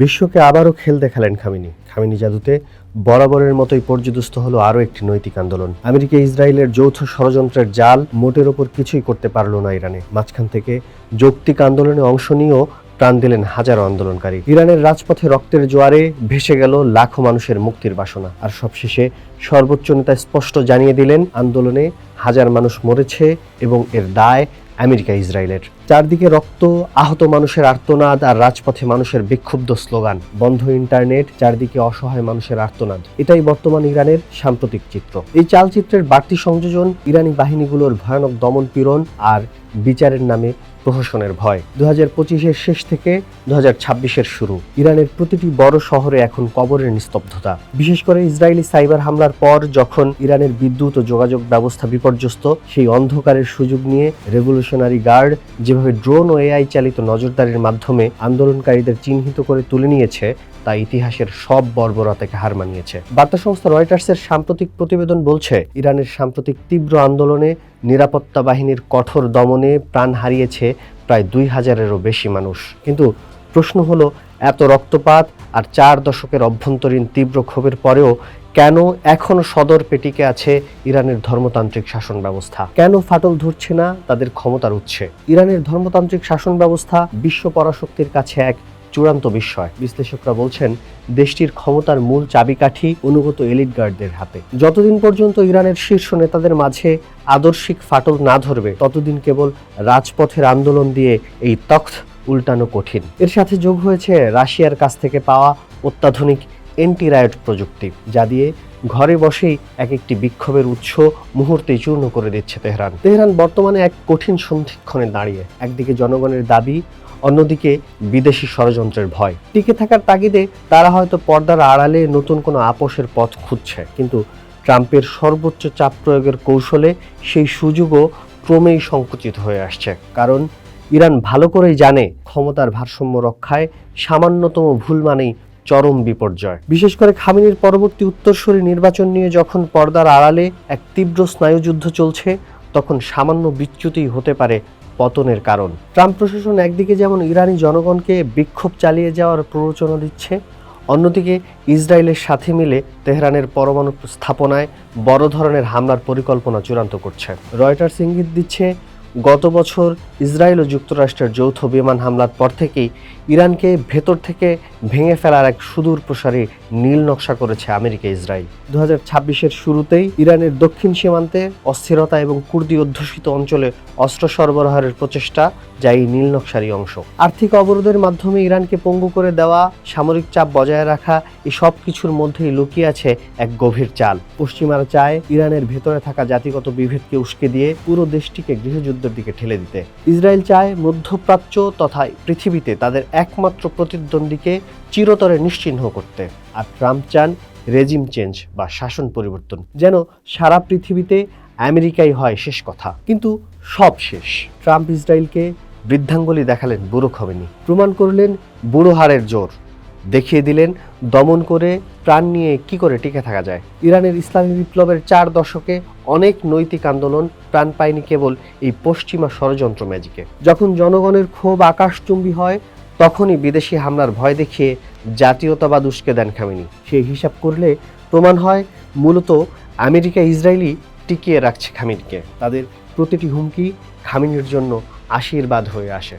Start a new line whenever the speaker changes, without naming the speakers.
বিশ্বকে আবারও খেল দেখালেন খামেনি জাদুতে বরাবরের মতোই পর্যদস্ত হলো আরও একটি নৈতিক আন্দোলন। আমেরিকা ইসরায়েলের যৌথ ষড়যন্ত্রের জাল মোটের ওপর কিছুই করতে পারল না ইরানে। মাঝখান থেকে যৌক্তিক আন্দোলনে অংশ নিয়েও প্রাণ দিলেন হাজারো আন্দোলনকারী। ইরানের রাজপথে রক্তের জোয়ারে ভেসে গেল লাখো মানুষের মুক্তির বাসনা। আর সবশেষে সর্বোচ্চ নেতা স্পষ্ট জানিয়ে দিলেন, আন্দোলনে হাজার মানুষ মরেছে এবং এর দায় আমেরিকা ইসরায়েলের। চারদিকে রক্ত, আহত মানুষের আর্তনাদ আর রাজপথে মানুষের বিক্ষুব্ধ স্লোগান। বন্ধ ইন্টারনেট, চারদিকে অসহায় মানুষের আর্তনাদ। এটাই বর্তমান ইরানের সাম্প্রতিক চিত্র। এই চালচিত্রের বাড়তি সংযোজন ইরানি বাহিনীগুলোর ভয়ানক দমন পীড়ন আর বিচারের নামে প্রহসনের ভয়। 2025-এর শেষ থেকে 2026-এর শুরু। ইরানের প্রতিটি বড় শহরে এখন কবরের নিস্তব্ধতা। বিশেষ করে ইসরায়েলি সাইবার হামলার পর যখন ইরানের বিদ্যুৎ ও যোগাযোগ ব্যবস্থা বিপর্যস্ত, সেই অন্ধকারের সুযোগ নিয়ে রেভলিউশনারি গার্ড যেভাবে ড্রোন ও এআই চালিত নজরদারির মাধ্যমে আন্দোলনকারীদের চিহ্নিত করে তুলে নিয়েছে, তা ইতিহাসের সব বর্বরতাকে হার মানিয়েছে। বার্তা সংস্থা রয়টার্সের সাম্প্রতিক প্রতিবেদন বলছে, ইরানের সাম্প্রতিক তীব্র আন্দোলনে নিরাপত্তা বাহিনীর কঠোর দমনে প্রাণ হারিয়েছে প্রায় 2000-এরও বেশি মানুষ। কিন্তু প্রশ্ন হলো, এত রক্তপাত আর 4 দশকের অভ্যন্তরীণ তীব্র ক্ষোভের পরেও কেন এখনো সদর পেটিকে আছে ইরানের ধর্মতান্ত্রিক শাসন ব্যবস্থা? কেন ফাটল ধরছে না তাদের ক্ষমতার উৎসে? ইরানের ধর্মতান্ত্রিক শাসন ব্যবস্থা বিশ্ব পরাশক্তির কাছে এক চূড়ান্ত বিস্ময়। বিশ্লেষকরা বলছেন, দেশটির ক্ষমতার মূল চাবিকাঠি অনুগত এলিট গার্ডদের হাতে। যতদিন পর্যন্ত ইরানের শীর্ষ নেতাদের মাঝে আদর্শিক ফাটল না ধরবে, ততদিন কেবল রাজপথের আন্দোলন দিয়ে এই তখ্ত উল্টানো কঠিন। এর সাথে যোগ হয়েছে রাশিয়ার কাছ থেকে পাওয়া অত্যাধুনিক এন্টি রায়ট প্রযুক্তি, যা দিয়ে ঘরে বসেই এক একটি বিক্ষোভের উৎস মুহূর্তেই চূর্ণ করে দিচ্ছে তেহরান বর্তমানে এক কঠিন সন্ধিক্ষণে দাঁড়িয়ে। একদিকে জনগণের দাবি, অন্যদিকে বিদেশি ষড়যন্ত্রের ভয়। টিকে থাকার তাগিদে তারা হয়তো পর্দার আড়ালে নতুন কোনো আপোষের পথ খুঁজছে, কিন্তু ট্রাম্পের সর্বোচ্চ চাপ প্রয়োগের কৌশলে সেই সুযোগও ক্রমেই সংকুচিত হয়ে আসছে। কারণ ইরান ভালো করেই জানে, ক্ষমতার ভারসাম্য রক্ষায় সামান্যতম ভুল মানেই চরম বিপর্যয়। বিশেষ করে খামেনির পরবর্তী উত্তরসূরি নির্বাচন নিয়ে যখন পর্দার আড়ালে এক তীব্র স্নায়ুযুদ্ধ চলছে, তখন সামান্য বিচ্যুতি হতে পারে পতনের কারণ। ট্রাম্প প্রশাসন একদিকে যেমন ইরানি জনগণকে বিক্ষোভ চালিয়ে যাওয়ার প্ররোচনা দিচ্ছে, অন্যদিকে ইসরায়েলের সাথে মিলে তেহরানের পরমাণু স্থাপনায় বড় ধরনের হামলার পরিকল্পনা চূড়ান্ত করছে। রয়টার্স ইঙ্গিত দিচ্ছে, গত বছর ইসরায়েল ও যুক্তরাষ্ট্রের যৌথ বিমান হামলার পর থেকেই ইরানকে ভেতর থেকে ভেঙে ফেলার এক সুদূর প্রসারী নীল নকশা করেছে আমেরিকা ইসরায়েল। 2026-এর শুরুতেই ইরানের দক্ষিণ সীমান্তে অস্থিরতা এবং কুর্দি অধ্যুষিত অঞ্চলে অস্ত্র সরবরাহের প্রচেষ্টা, যা এই নীল নকশারই অংশ। আর্থিক অবরোধের মাধ্যমে ইরানকে পঙ্গু করে দেওয়া, সামরিক চাপ বজায় রাখা, এই সব কিছুর মধ্যেই লুকিয়ে আছে এক গভীর চাল। পশ্চিমারা চায় ইরানের ভেতরে থাকা জাতিগত বিভেদকে উস্কে দিয়ে পুরো দেশটিকে গৃহযুদ্ধের দিকে ঠেলে দিতে। ইসরায়েল চায় মধ্যপ্রাচ্য তথা পৃথিবীতে তাদের একমাত্র প্রতিদ্বন্দ্বীকে চিরতরে নিশ্চিহ্ন করতে। আর ট্রাম্প চান রেজিম চেঞ্জ বা শাসন পরিবর্তন, যেন সারা পৃথিবীতে আমেরিকাই হয় শেষ কথা। কিন্তু সব শেষ। ট্রাম্প ইসরায়েলকে বৃদ্ধাঙ্গুলি দেখালেন বুড়ো খামেনি, প্রমাণ করলেন বুড়ো হাড়ের জোর, দেখিয়ে দিলেন দমন করে প্রাণ নিয়ে কি করে টিকে থাকা যায়। ইরানের ইসলামী বিপ্লবের 4 দশকে অনেক নৈতিক আন্দোলন প্রাণ পায়নি কেবল এই পশ্চিমা ষড়যন্ত্র ম্যাজিকে। যখন জনগণের ক্ষোভ আকাশচুম্বী হয়, তখনই বিদেশি হামলার ভয় দেখিয়ে জাতীয়তাবাদ উস্কে দেন খামেনি। সেই হিসাব করলে প্রমাণ হয়, মূলত আমেরিকা ইসরায়েলই টিকিয়ে রাখছে খামেনিকে। তাদের প্রতিটি হুমকি খামেনির জন্য আশীর্বাদ হয়ে আসে।